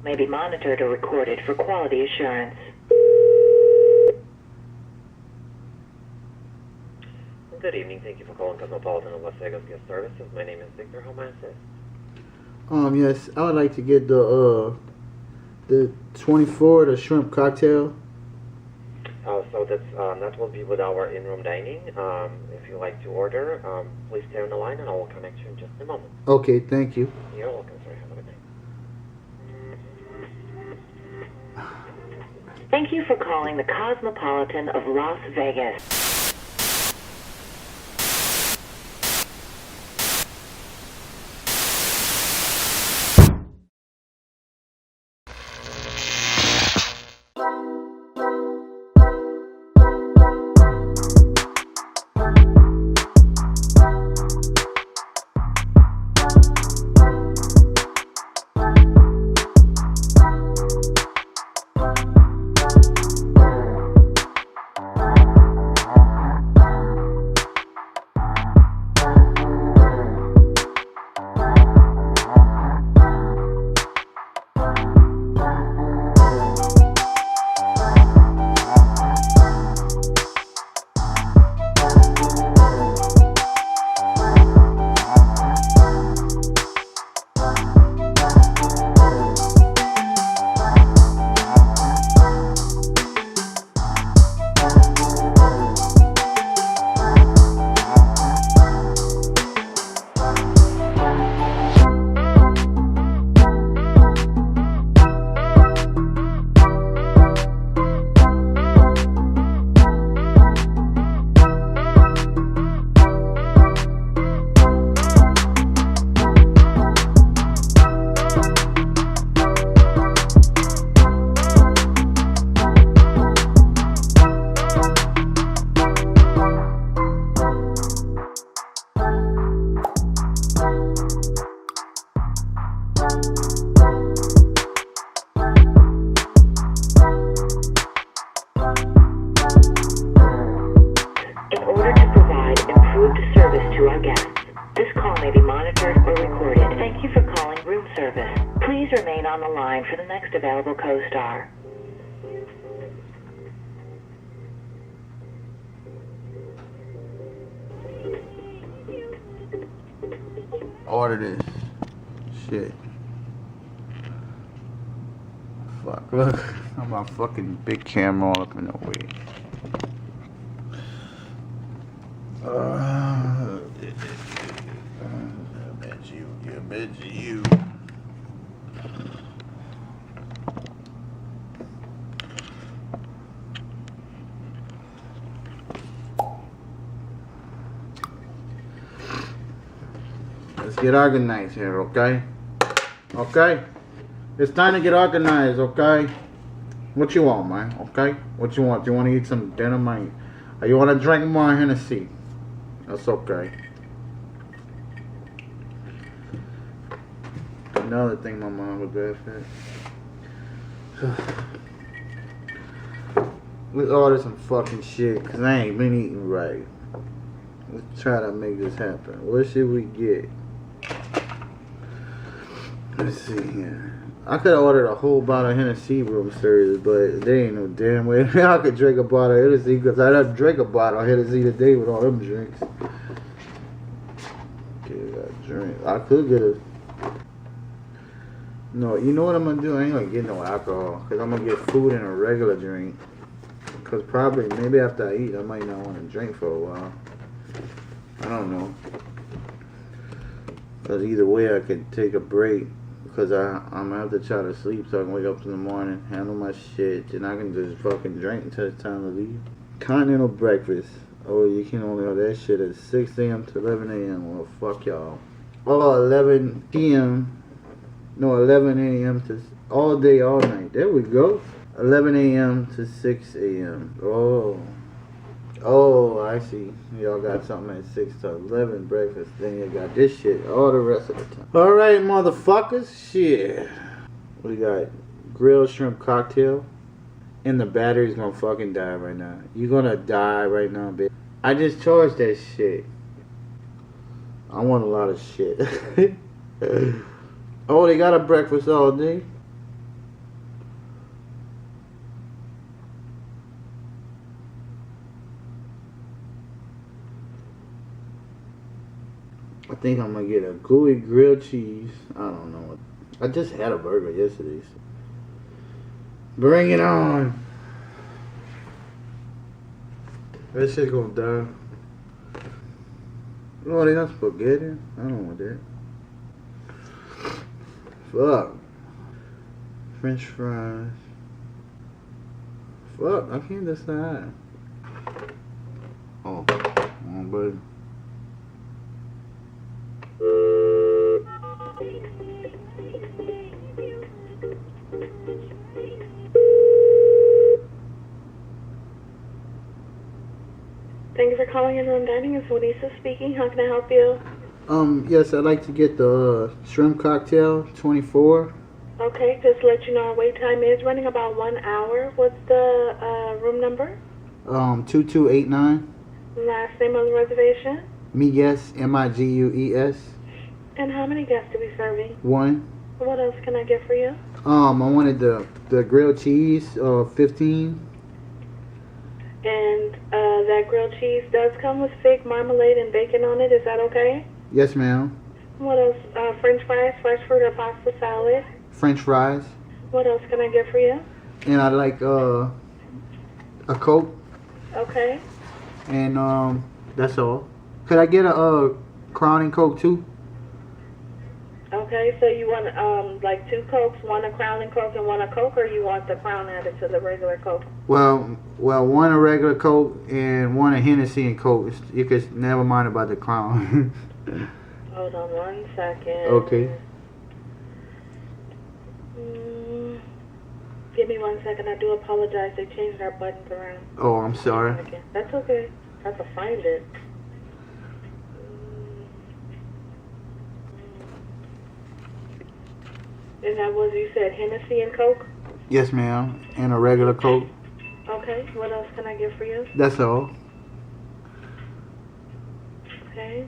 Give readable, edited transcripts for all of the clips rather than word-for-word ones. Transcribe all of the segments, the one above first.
may be monitored or recorded for quality assurance. Good evening. Thank you for calling Cosmopolitan of Las Vegas Guest Services. My name is Victor. How may I assist? Yes, I would like to get the 24, the shrimp cocktail. So that will be with our in-room dining. If you like to order, please stay on the line and I will connect you in just a moment. Okay, thank you. You're welcome, sir. Have a good day. Thank you for calling the Cosmopolitan of Las Vegas. In order to provide improved service to our guests, this call may be monitored or recorded. Thank you for calling room service. Please remain on the line for the next available co-star. Order this. Shit. Fuck, look. I'm a fucking big camera all up in the way. I bet you. Let's get organized here, okay? Okay? It's time to get organized, okay? What you want, man? Okay? What you want? Do you want to eat some dinner, man? Or you want to drink more Hennessy? That's okay. Another thing my mom was bad for. Let's order some fucking shit, cause I ain't been eating right. Let's try to make this happen. What should we get? Let's see here. I could have ordered a whole bottle of Hennessy room service, but they ain't no damn way I could drink a bottle of Hennessy, because I done drink a bottle of Hennessy today with all them drinks. Okay, I drink. I could get a... No, you know what I'm gonna do? I ain't gonna get no alcohol, because I'm gonna get food and a regular drink. Because probably, maybe after I eat, I might not want to drink for a while. I don't know. Because either way, I can take a break. Because I'm going to have to try to sleep so I can wake up in the morning, handle my shit, and I can just fucking drink until it's time to leave. Continental breakfast. Oh, you can only have that shit at 6 a.m. to 11 a.m. Well, fuck y'all. Oh, 11 p.m. No, 11 a.m. to all day, all night. There we go. 11 a.m. to 6 a.m. Oh, I see. Y'all got something at 6 to 11 breakfast. Then you got this shit all the rest of the time. Alright, motherfuckers. Shit. We got grilled shrimp cocktail. And the battery's gonna fucking die right now. You're gonna die right now, bitch. I just charged that shit. I want a lot of shit. Oh, they got a breakfast all day. think I'm gonna get a gooey grilled cheese. I don't know. I just had a burger yesterday. So. Bring it on. That shit gonna die. Oh, they got spaghetti? I don't want that. Fuck. French fries. Fuck, I can't decide. Oh, buddy. Thank you for calling In-Room Dining. It's Lisa speaking. How can I help you? Yes, I'd like to get the shrimp cocktail, 24. Okay, just to let you know our wait time is running about 1 hour. What's the room number? 2289. Last name on the reservation? Migues, Migues. And how many guests are we serving? 1. What else can I get for you? I wanted the grilled cheese, 15. And that grilled cheese does come with fig marmalade and bacon on it. Is that okay? Yes, ma'am. What else? French fries, fresh fruit, or pasta salad? French fries. What else can I get for you? And I'd like a Coke. Okay. And that's all. Could I get a Crown and Coke too? Okay, so you want like 2 Cokes, 1 a Crown and Coke and 1 a Coke, or you want the Crown added to the regular Coke? Well, 1 a regular Coke and 1 a Hennessy and Coke. You could never mind about the Crown. Hold on 1 second. Okay. Give me 1 second. I do apologize. They changed our buttons around. Oh, I'm sorry. That's okay. I have to find it. And that was, you said Hennessy and Coke? Yes, ma'am. And a regular Coke. Okay. What else can I get for you? That's all. Okay.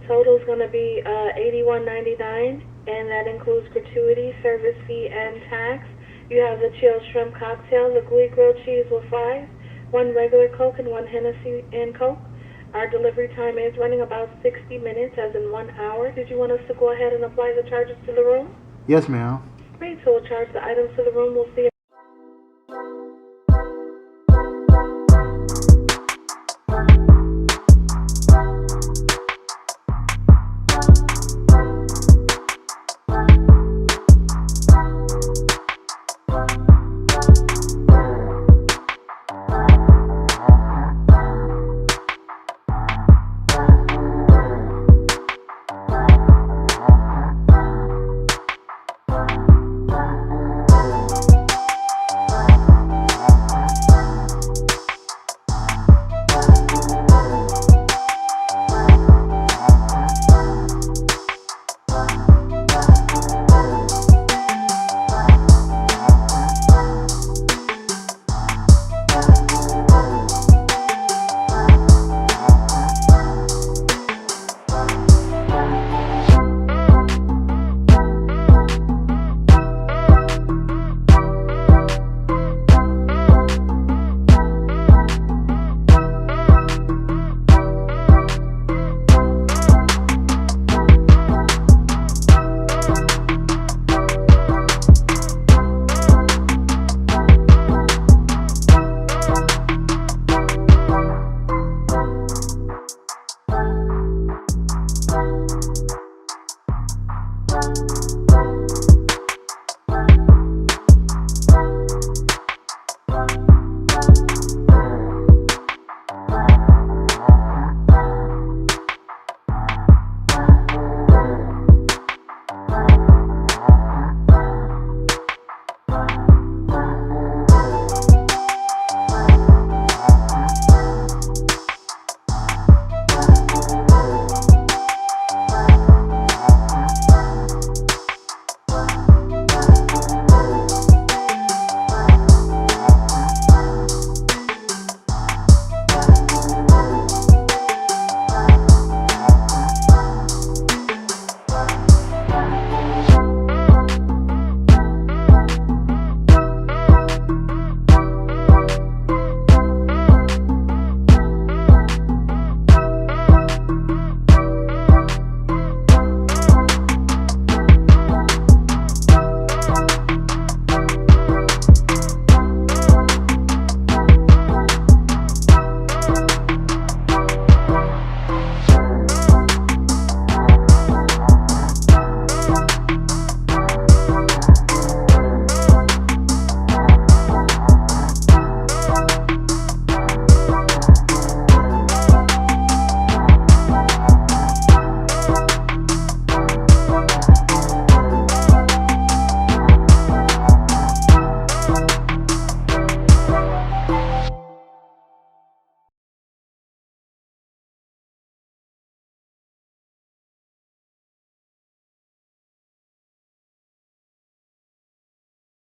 Total's going to be $81.99, and that includes gratuity, service fee, and tax. You have the chilled shrimp cocktail, the gooey grilled cheese with fries, 1 regular Coke, and 1 Hennessy and Coke. Our delivery time is running about 60 minutes, as in 1 hour. Did you want us to go ahead and apply the charges to the room? Yes, ma'am. Great, so we'll charge the items to the room. We'll see you.